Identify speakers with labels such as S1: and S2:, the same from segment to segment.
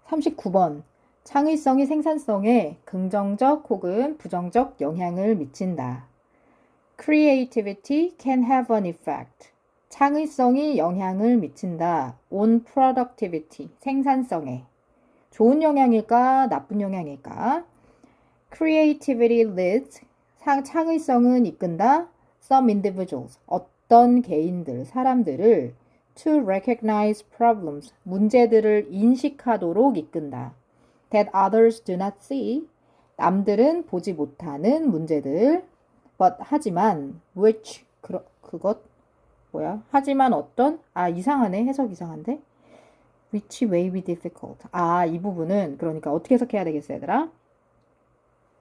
S1: 39번. 창의성이 생산성에 긍정적 혹은 부정적 영향을 미친다. Creativity can have an effect. 창의성이 영향을 미친다. On productivity. 생산성에. 좋은 영향일까? 나쁜 영향일까? Creativity leads. 창의성은 이끈다. Some individuals. 어떤 개인들, 사람들을 to recognize problems. 문제들을 인식하도록 이끈다. That others do not see. 남들은 보지 못하는 문제들. But 하지만 which 그것 뭐야? 하지만 어떤 이상하네. 해석 이상한데. Which may be difficult. 이 부분은 그러니까 어떻게 해석해야 되겠어, 얘들아?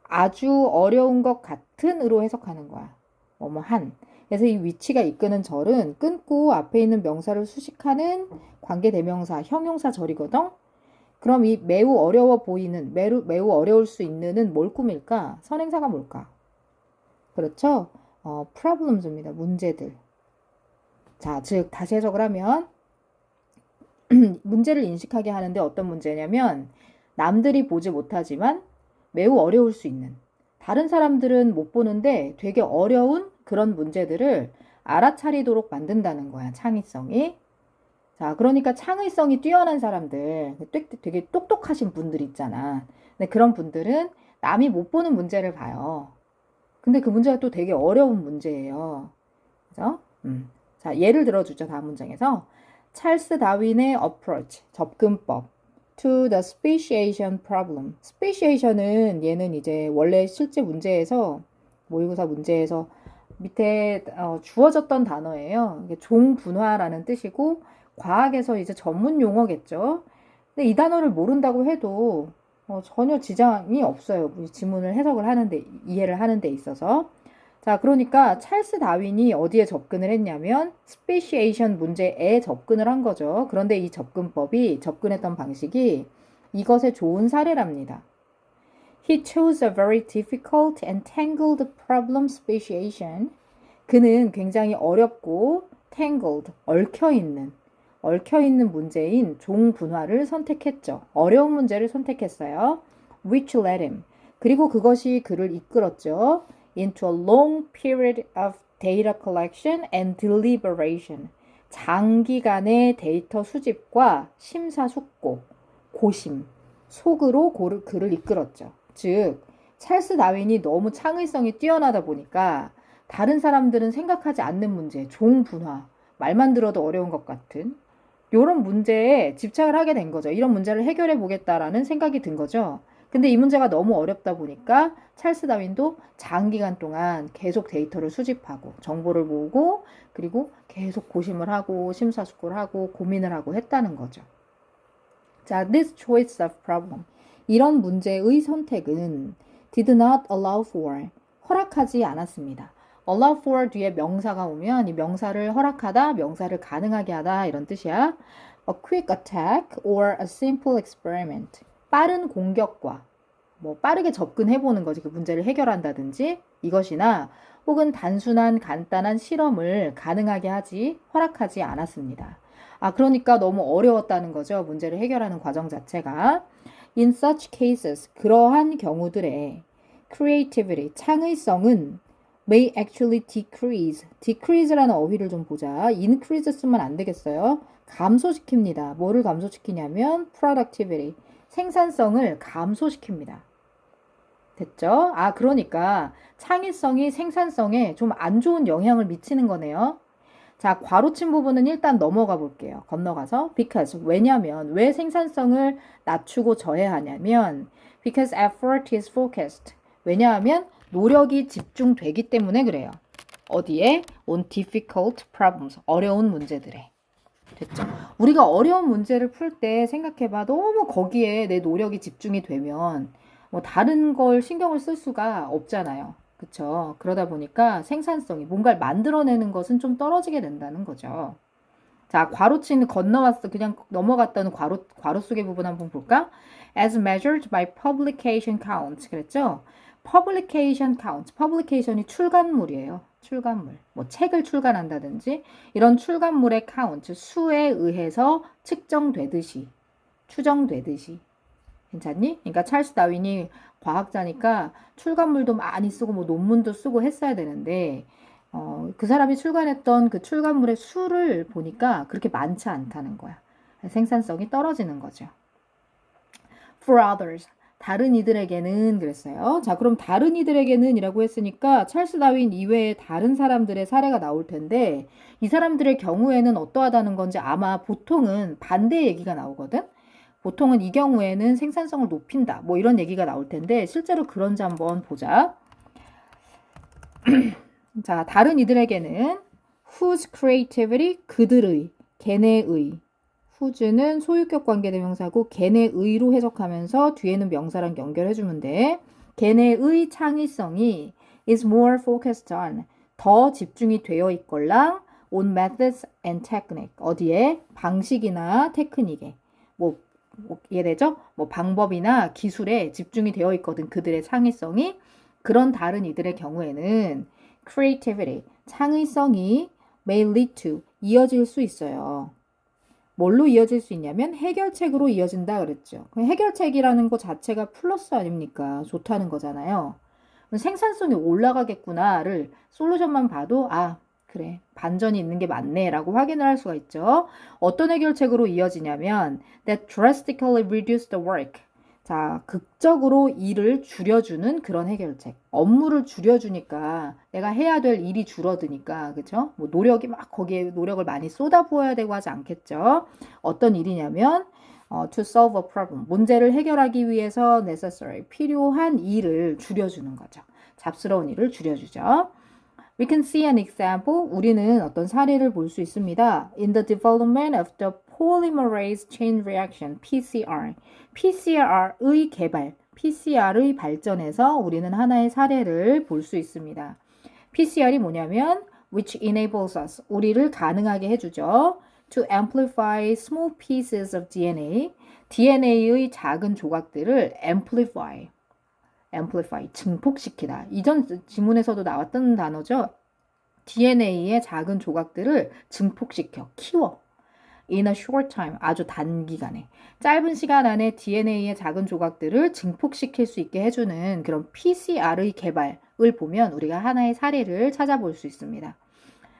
S1: 아주 어려운 것 같은으로 해석하는 거야. 한. 그래서 이 위치가 이끄는 절은 끊고 앞에 있는 명사를 수식하는 관계대명사, 형용사절이거든. 그럼 이 매우 어려워 보이는, 매우 어려울 수 있는은 뭘 꾸밀까? 선행사가 뭘까? 그렇죠? problems입니다. 문제들. 자, 즉 다시 해석을 하면 문제를 인식하게 하는데 어떤 문제냐면 남들이 보지 못하지만 매우 어려울 수 있는, 다른 사람들은 못 보는데 되게 어려운 그런 문제들을 알아차리도록 만든다는 거야. 창의성이. 자, 그러니까 창의성이 뛰어난 사람들, 되게 똑똑하신 분들 있잖아. 근데 그런 분들은 남이 못 보는 문제를 봐요. 근데 그 문제가 또 되게 어려운 문제예요. 그죠? 자, 예를 들어주죠. 다음 문장에서. 찰스 다윈의 approach, 접근법 to the speciation problem. speciation은 얘는 이제 원래 실제 문제에서, 모의고사 문제에서 밑에 주어졌던 단어예요. 이게 종분화라는 뜻이고 과학에서 이제 전문 용어겠죠. 근데 이 단어를 모른다고 해도 전혀 지장이 없어요. 지문을 해석을 하는데, 이해를 하는 데 있어서. 자, 그러니까 찰스 다윈이 어디에 접근을 했냐면 스페시에이션 문제에 접근을 한 거죠. 그런데 이 접근했던 방식이 이것의 좋은 사례랍니다. He chose a very difficult and tangled problem speciation. 그는 굉장히 어렵고 tangled, 얽혀있는 문제인 종분화를 선택했죠. 어려운 문제를 선택했어요. Which led him. 그리고 그것이 그를 이끌었죠. Into a long period of data collection and deliberation. 장기간의 데이터 수집과 심사숙고, 고심, 속으로 그를 이끌었죠. 즉, 찰스 다윈이 너무 창의성이 뛰어나다 보니까 다른 사람들은 생각하지 않는 문제, 종분화, 말만 들어도 어려운 것 같은 이런 문제에 집착을 하게 된 거죠. 이런 문제를 해결해 보겠다라는 생각이 든 거죠. 근데 이 문제가 너무 어렵다 보니까 찰스 다윈도 장기간 동안 계속 데이터를 수집하고 정보를 모으고 그리고 계속 고심을 하고 심사숙고를 하고 고민을 하고 했다는 거죠. 자, this choice of problem. 이런 문제의 선택은 did not allow for. 허락하지 않았습니다. allow for 뒤에 명사가 오면 이 명사를 허락하다, 명사를 가능하게 하다 이런 뜻이야. A quick attack or a simple experiment. 빠른 공격과 빠르게 접근해보는 거지. 그 문제를 해결한다든지 이것이나 혹은 단순한 간단한 실험을 가능하게 허락하지 않았습니다. 그러니까 너무 어려웠다는 거죠. 문제를 해결하는 과정 자체가. In such cases, 그러한 경우들에 creativity, 창의성은 may actually decrease. decrease라는 어휘를 좀 보자. increase 쓰면 안 되겠어요. 감소시킵니다. 뭐를 감소시키냐면 productivity, 생산성을 감소시킵니다. 됐죠? 그러니까 창의성이 생산성에 좀 안 좋은 영향을 미치는 거네요. 자, 괄호친 부분은 일단 넘어가 볼게요. 건너가서 because, 왜냐면 왜 생산성을 낮추고 저해하냐면 because effort is focused. 왜냐하면 노력이 집중되기 때문에 그래요. 어디에? On difficult problems. 어려운 문제들에. 됐죠? 우리가 어려운 문제를 풀 때 생각해봐. 너무 거기에 내 노력이 집중이 되면 다른 걸 신경을 쓸 수가 없잖아요. 그쵸? 그러다 보니까 생산성이 뭔가를 만들어내는 것은 좀 떨어지게 된다는 거죠. 자, 괄호치는 건너왔어. 그냥 넘어갔다는 괄호 속의 부분 한번 볼까? As measured by publication count. 그랬죠? publication count. publication이 출간물이에요. 출간물. 책을 출간한다든지 이런 출간물의 count, 수에 의해서 측정되듯이, 추정되듯이 괜찮니? 그러니까 찰스 다윈이 과학자니까 출간물도 많이 쓰고 뭐 논문도 쓰고 했어야 되는데 그 사람이 출간했던 그 출간물의 수를 보니까 그렇게 많지 않다는 거야. 생산성이 떨어지는 거죠. For others, 다른 이들에게는 그랬어요. 자, 그럼 다른 이들에게는 이라고 했으니까 찰스 다윈 이외에 다른 사람들의 사례가 나올 텐데 이 사람들의 경우에는 어떠하다는 건지 아마 보통은 반대 얘기가 나오거든. 보통은 이 경우에는 생산성을 높인다. 뭐 이런 얘기가 나올 텐데 실제로 그런지 한번 보자. 자, 다른 이들에게는 whose creativity, 그들의, 걔네의. whose는 소유격 관계대명사고 걔네의로 해석하면서 뒤에는 명사랑 연결해주면 돼. 걔네의 창의성이 is more focused on, 더 집중이 되어 있걸랑 on methods and technique. 어디에? 방식이나 테크닉에. 뭐 이해되죠? 뭐 방법이나 기술에 집중이 되어 있거든. 그들의 창의성이. 그런 다른 이들의 경우에는 creativity, 창의성이 may lead to, 이어질 수 있어요. 뭘로 이어질 수 있냐면 해결책으로 이어진다 그랬죠. 해결책이라는 것 자체가 플러스 아닙니까? 좋다는 거잖아요. 생산성이 올라가겠구나를 솔루션만 봐도 아 그래 반전이 있는 게 맞네 라고 확인을 할 수가 있죠. 어떤 해결책으로 이어지냐면 that drastically reduce the work. 자, 극적으로 일을 줄여주는 그런 해결책. 업무를 줄여주니까 내가 해야 될 일이 줄어드니까 그쵸? 뭐 노력이 막 거기에 노력을 많이 쏟아부어야 되고 하지 않겠죠? 어떤 일이냐면 to solve a problem. 문제를 해결하기 위해서 necessary. 필요한 일을 줄여주는 거죠. 잡스러운 일을 줄여주죠. We can see an example. 우리는 어떤 사례를 볼 수 있습니다. In the development of the polymerase chain reaction, PCR. PCR의 개발, PCR의 발전에서 우리는 하나의 사례를 볼 수 있습니다. PCR이 뭐냐면 which enables us, 우리를 가능하게 해주죠. To amplify small pieces of DNA, DNA의 작은 조각들을 amplify, 증폭시키다. 이전 지문에서도 나왔던 단어죠. DNA의 작은 조각들을 증폭시켜, 키워. In a short time, 아주 단기간에. 짧은 시간 안에 DNA의 작은 조각들을 증폭시킬 수 있게 해주는 그런 PCR의 개발을 보면 우리가 하나의 사례를 찾아볼 수 있습니다.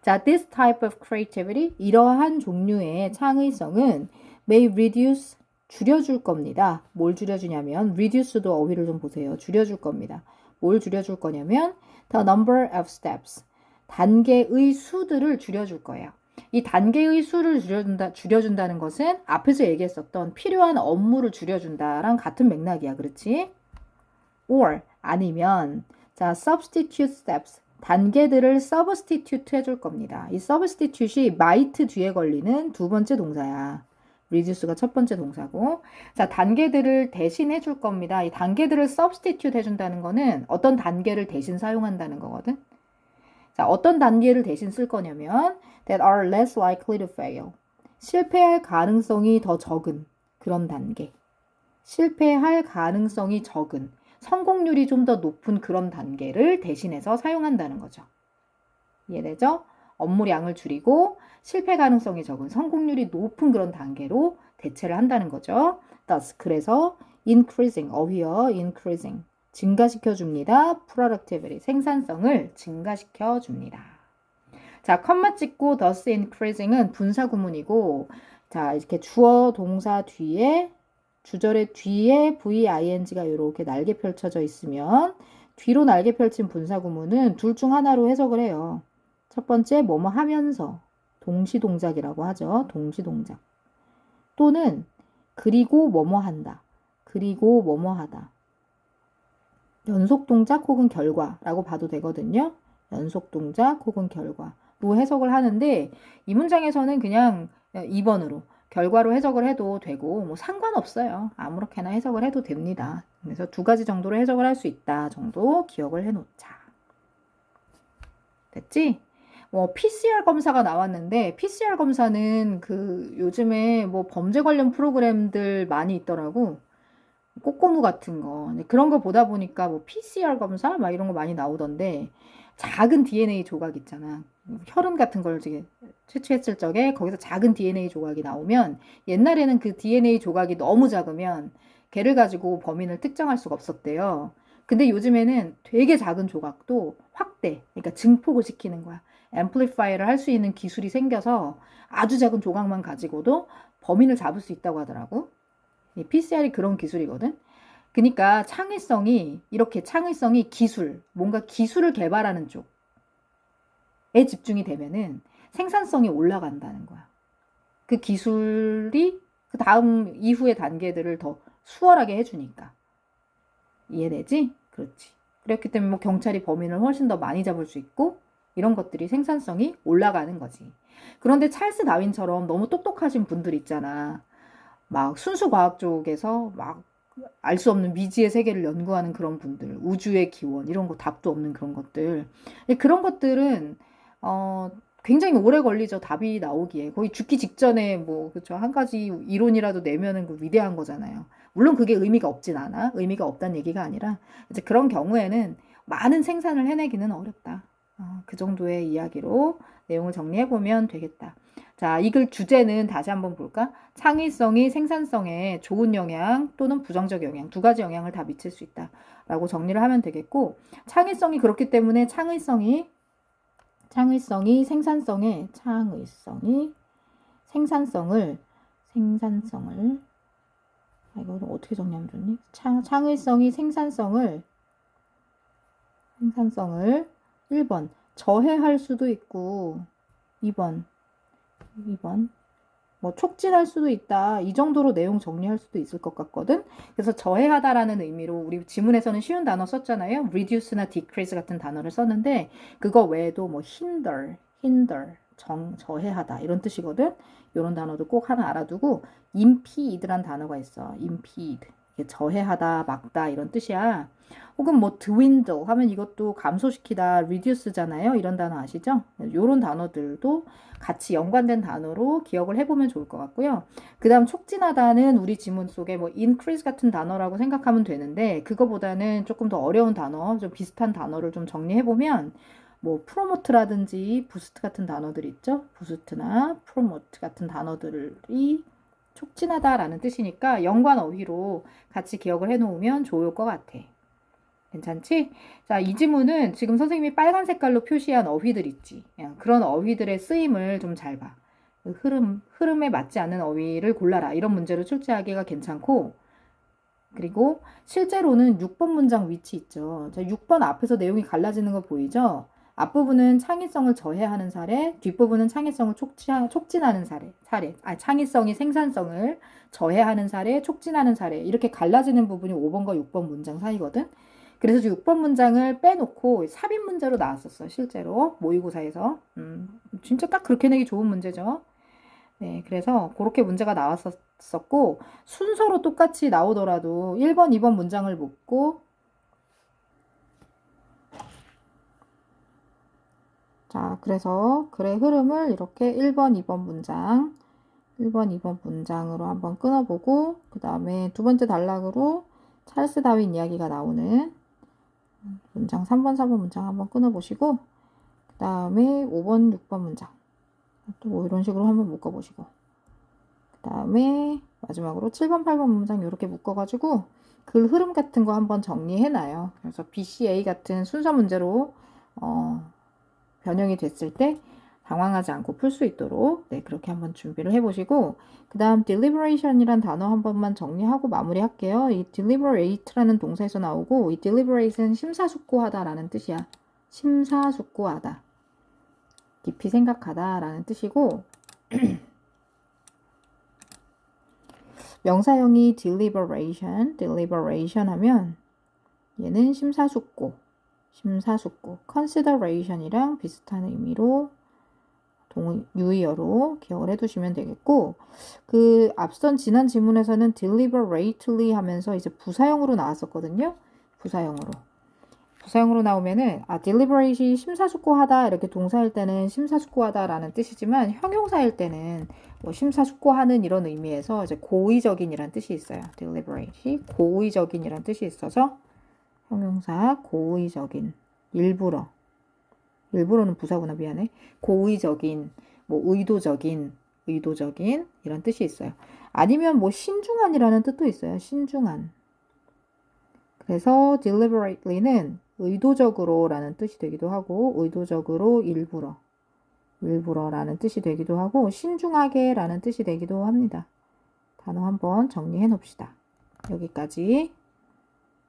S1: 자, this type of creativity, 이러한 종류의 창의성은 may reduce, 줄여줄 겁니다. 뭘 줄여주냐면 reduce도 어휘를 좀 보세요. 줄여줄 겁니다. 뭘 줄여줄 거냐면 the number of steps, 단계의 수들을 줄여줄 거예요. 이 단계의 수를 줄여준다는 것은 앞에서 얘기했었던 필요한 업무를 줄여준다랑 같은 맥락이야. 그렇지? or 아니면 자, substitute steps, 단계들을 substitute 해줄 겁니다. 이 substitute이 might 뒤에 걸리는 두 번째 동사야. reduce가 첫 번째 동사고. 자, 단계들을 대신 해줄 겁니다. 이 단계들을 substitute 해준다는 거는 어떤 단계를 대신 사용한다는 거거든. 자, 어떤 단계를 대신 쓸 거냐면 that are less likely to fail. 실패할 가능성이 더 적은 그런 단계. 실패할 가능성이 적은, 성공률이 좀 더 높은 그런 단계를 대신해서 사용한다는 거죠. 이해되죠? 업무량을 줄이고 실패 가능성이 적은, 성공률이 높은 그런 단계로 대체를 한다는 거죠. thus, 그래서 increasing, 어휘어 increasing. 증가시켜 줍니다. productivity, 생산성을 증가시켜 줍니다. 자, 컴마 찍고 thus increasing은 분사 구문이고, 자, 이렇게 주어 동사 뒤에, 주절의 뒤에 VING가 이렇게 날개 펼쳐져 있으면 뒤로 날개 펼친 분사 구문은 둘 중 하나로 해석을 해요. 첫 번째, 뭐뭐 하면서, 동시동작이라고 하죠. 동시동작. 또는 그리고 뭐뭐 한다. 그리고 뭐뭐 하다. 연속동작 혹은 결과라고 봐도 되거든요. 연속동작 혹은 결과로 해석을 하는데 이 문장에서는 그냥 2번으로 결과로 해석을 해도 되고 뭐 상관없어요. 아무렇게나 해석을 해도 됩니다. 그래서 두 가지 정도로 해석을 할 수 있다 정도 기억을 해놓자. 됐지? 뭐 PCR 검사가 나왔는데 PCR 검사는 그 요즘에 뭐 범죄 관련 프로그램들 많이 있더라고. 꼬꼬무 같은 거. 그런 거 보다 보니까 뭐 PCR 검사 막 이런 거 많이 나오던데 작은 DNA 조각 있잖아. 혈흔 같은 걸 채취했을 적에 거기서 작은 DNA 조각이 나오면 옛날에는 그 DNA 조각이 너무 작으면 걔를 가지고 범인을 특정할 수가 없었대요. 근데 요즘에는 되게 작은 조각도 확대, 그러니까 증폭을 시키는 거야. 앰플리파이를 할 수 있는 기술이 생겨서 아주 작은 조각만 가지고도 범인을 잡을 수 있다고 하더라고. 이 PCR이 그런 기술이거든. 그러니까 창의성이 기술, 뭔가 기술을 개발하는 쪽에 집중이 되면은 생산성이 올라간다는 거야. 그 기술이 그 다음 이후의 단계들을 더 수월하게 해주니까. 이해되지? 그렇지. 그렇기 때문에 뭐 경찰이 범인을 훨씬 더 많이 잡을 수 있고 이런 것들이 생산성이 올라가는 거지. 그런데 찰스 다윈처럼 너무 똑똑하신 분들 있잖아. 막 순수 과학 쪽에서 막 알 수 없는 미지의 세계를 연구하는 그런 분들, 우주의 기원 이런 거 답도 없는 그런 것들. 그런 것들은 어 굉장히 오래 걸리죠. 답이 나오기에. 거의 죽기 직전에 뭐 그렇죠. 한 가지 이론이라도 내면은 그 위대한 거잖아요. 물론 그게 의미가 없진 않아. 의미가 없다는 얘기가 아니라 이제 그런 경우에는 많은 생산을 해내기는 어렵다. 그 정도의 이야기로 내용을 정리해 보면 되겠다. 자, 이 글 주제는 다시 한번 볼까? 창의성이 생산성에 좋은 영향 또는 부정적 영향, 두 가지 영향을 다 미칠 수 있다. 라고 정리를 하면 되겠고, 창의성이 그렇기 때문에 생산성을, 아, 이거 어떻게 정리하면 좋니? 창의성이 생산성을 1번, 저해할 수도 있고, 2번, 뭐 촉진할 수도 있다. 이 정도로 내용 정리할 수도 있을 것 같거든. 그래서 저해하다라는 의미로 우리 지문에서는 쉬운 단어 썼잖아요. reduce나 decrease 같은 단어를 썼는데 그거 외에도 뭐 hinder, 저해하다 이런 뜻이거든. 이런 단어도 꼭 하나 알아두고 impede란 단어가 있어. impede. 저해하다, 막다 이런 뜻이야. 혹은 뭐 dwindle 하면 이것도 감소시키다, reduce잖아요. 이런 단어 아시죠? 이런 단어들도 같이 연관된 단어로 기억을 해보면 좋을 것 같고요. 그 다음 촉진하다는 우리 지문 속에 뭐 increase 같은 단어라고 생각하면 되는데 그거보다는 조금 더 어려운 단어, 좀 비슷한 단어를 좀 정리해보면 뭐 promote라든지 boost 같은 단어들 있죠? boost나 promote 같은 단어들이 촉진하다라는 뜻이니까 연관 어휘로 같이 기억을 해놓으면 좋을 것 같아. 괜찮지? 자, 이 지문은 지금 선생님이 빨간 색깔로 표시한 어휘들 있지. 그런 어휘들의 쓰임을 좀 잘 봐. 흐름에 맞지 않는 어휘를 골라라. 이런 문제로 출제하기가 괜찮고, 그리고 실제로는 6번 문장 위치 있죠. 자, 6번 앞에서 내용이 갈라지는 거 보이죠? 앞부분은 창의성을 저해하는 사례, 뒷부분은 창의성을 촉진하는 사례. 창의성이 생산성을 저해하는 사례, 촉진하는 사례. 이렇게 갈라지는 부분이 5번과 6번 문장 사이거든. 그래서 6번 문장을 빼놓고 삽입 문제로 나왔었어, 실제로. 모의고사에서. 진짜 딱 그렇게 내기 좋은 문제죠. 네, 그래서 그렇게 문제가 나왔었고, 순서로 똑같이 나오더라도 1번, 2번 문장을 묻고, 자, 그래서 글의 흐름을 이렇게 1번, 2번 문장으로 한번 끊어보고, 그 다음에 두 번째 단락으로 찰스 다윈 이야기가 나오는 문장 3번, 4번 문장 한번 끊어보시고, 그 다음에 5번, 6번 문장. 또 뭐 이런 식으로 한번 묶어보시고, 그 다음에 마지막으로 7번, 8번 문장 이렇게 묶어가지고 글 흐름 같은 거 한번 정리해놔요. 그래서 BCA 같은 순서 문제로 변형이 됐을 때 당황하지 않고 풀 수 있도록 네, 그렇게 한번 준비를 해보시고 그 다음 deliberation이란 단어 한 번만 정리하고 마무리할게요. 이 deliberate라는 동사에서 나오고 이 deliberate는 심사숙고하다라는 뜻이야. 심사숙고하다. 깊이 생각하다라는 뜻이고 명사형이 deliberation 하면 얘는 심사숙고, consideration이랑 비슷한 의미로 유의어로 기억을 해두시면 되겠고 그 앞선 지난 지문에서는 deliberately 하면서 이제 부사형으로 나왔었거든요. 부사형으로 나오면은 deliberate이 심사숙고하다 이렇게 동사일 때는 심사숙고하다라는 뜻이지만 형용사일 때는 뭐 심사숙고하는 이런 의미에서 이제 고의적인이란 뜻이 있어요. deliberate이 고의적인이란 뜻이 있어서 형용사 고의적인 일부러는 부사구나 미안해. 고의적인 뭐 의도적인 이런 뜻이 있어요. 아니면 뭐 신중한이라는 뜻도 있어요. 신중한. 그래서 deliberately는 의도적으로라는 뜻이 되기도 하고 의도적으로 일부러라는 뜻이 되기도 하고 신중하게라는 뜻이 되기도 합니다. 단어 한번 정리해 놓읍시다. 여기까지.